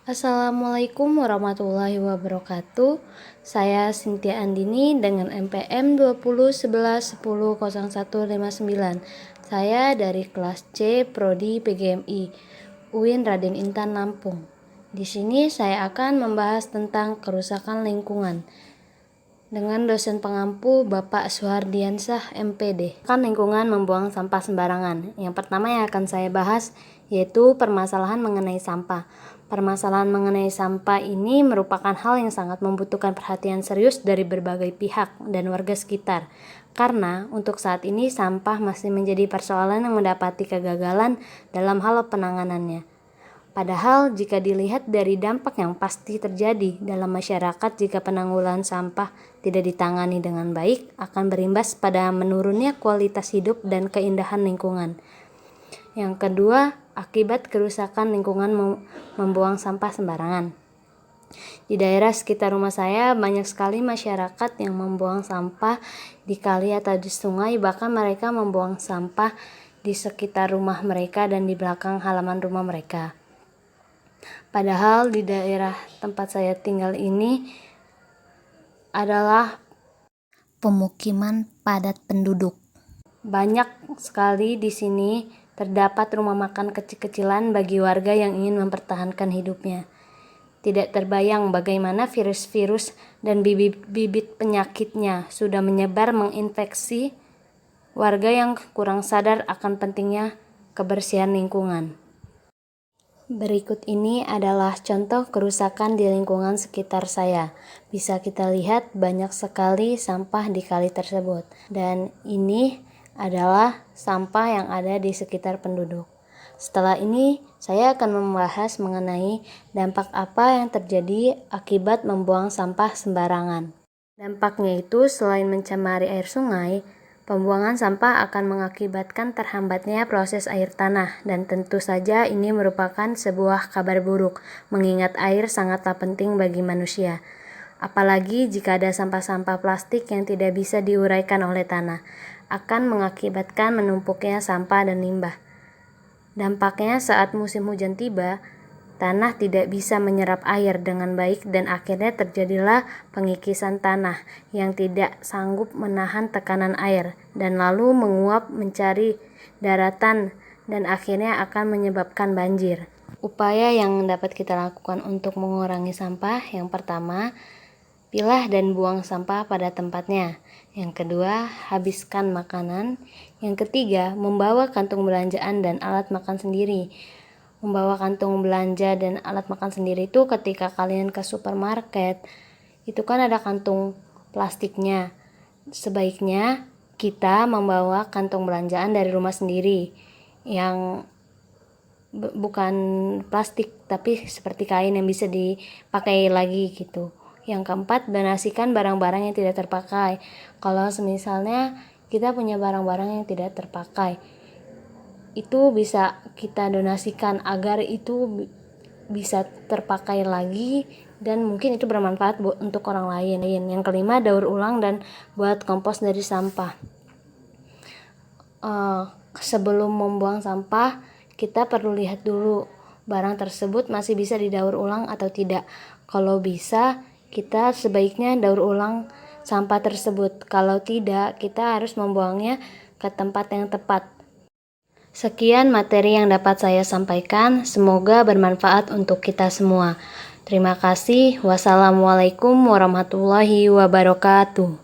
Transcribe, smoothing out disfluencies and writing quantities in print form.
Assalamualaikum warahmatullahi wabarakatuh. Saya Cynthia Andini dengan NPM 2011100159. Saya dari kelas C Prodi PGMI UIN Raden Intan Lampung. Di sini saya akan membahas tentang kerusakan lingkungan dengan dosen pengampu Bapak Suhardiansah MPD. Kan lingkungan membuang sampah sembarangan. Yang pertama yang akan saya bahas yaitu permasalahan mengenai sampah. Permasalahan mengenai sampah ini merupakan hal yang sangat membutuhkan perhatian serius dari berbagai pihak dan warga sekitar. Karena untuk saat ini sampah masih menjadi persoalan yang mendapati kegagalan dalam hal penanganannya. Padahal jika dilihat dari dampak yang pasti terjadi dalam masyarakat jika penanggulangan sampah tidak ditangani dengan baik akan berimbas pada menurunnya kualitas hidup dan keindahan lingkungan. Yang kedua, akibat kerusakan lingkungan membuang sampah sembarangan. Di daerah sekitar rumah saya banyak sekali masyarakat yang membuang sampah di kali atau di sungai, bahkan mereka membuang sampah di sekitar rumah mereka dan di belakang halaman rumah mereka. Padahal di daerah tempat saya tinggal ini adalah pemukiman padat penduduk. Banyak sekali di sini terdapat rumah makan kecil-kecilan bagi warga yang ingin mempertahankan hidupnya. Tidak terbayang bagaimana virus-virus dan bibit-bibit penyakitnya sudah menyebar menginfeksi warga yang kurang sadar akan pentingnya kebersihan lingkungan. Berikut ini adalah contoh kerusakan di lingkungan sekitar saya. Bisa kita lihat banyak sekali sampah di kali tersebut. Dan ini adalah sampah yang ada di sekitar penduduk. Setelah ini, saya akan membahas mengenai dampak apa yang terjadi akibat membuang sampah sembarangan. Dampaknya itu selain mencemari air sungai, pembuangan sampah akan mengakibatkan terhambatnya proses air tanah dan tentu saja ini merupakan sebuah kabar buruk mengingat air sangatlah penting bagi manusia. Apalagi jika ada sampah-sampah plastik yang tidak bisa diuraikan oleh tanah, akan mengakibatkan menumpuknya sampah dan limbah. Dampaknya saat musim hujan tiba, tanah tidak bisa menyerap air dengan baik dan akhirnya terjadilah pengikisan tanah yang tidak sanggup menahan tekanan air dan lalu menguap mencari daratan dan akhirnya akan menyebabkan banjir. Upaya yang dapat kita lakukan untuk mengurangi sampah, yang pertama, pilah dan buang sampah pada tempatnya. Yang kedua, habiskan makanan. Yang ketiga, membawa kantung belanjaan dan alat makan sendiri. Membawa kantung belanja dan alat makan sendiri itu ketika kalian ke supermarket, itu kan ada kantung plastiknya. Sebaiknya kita membawa kantung belanjaan dari rumah sendiri yang bukan plastik tapi seperti kain yang bisa dipakai lagi gitu. Yang keempat, donasikan barang-barang yang tidak terpakai. Kalau misalnya kita punya barang-barang yang tidak terpakai, itu bisa kita donasikan agar itu bisa terpakai lagi dan mungkin itu bermanfaat untuk orang lain. Yang kelima, daur ulang dan buat kompos dari sampah. Sebelum membuang sampah, kita perlu lihat dulu barang tersebut masih bisa didaur ulang atau tidak. Kalau bisa, kita sebaiknya daur ulang sampah tersebut. Kalau tidak, kita harus membuangnya ke tempat yang tepat. Sekian materi yang dapat saya sampaikan. Semoga bermanfaat untuk kita semua. Terima kasih. Wassalamualaikum warahmatullahi wabarakatuh.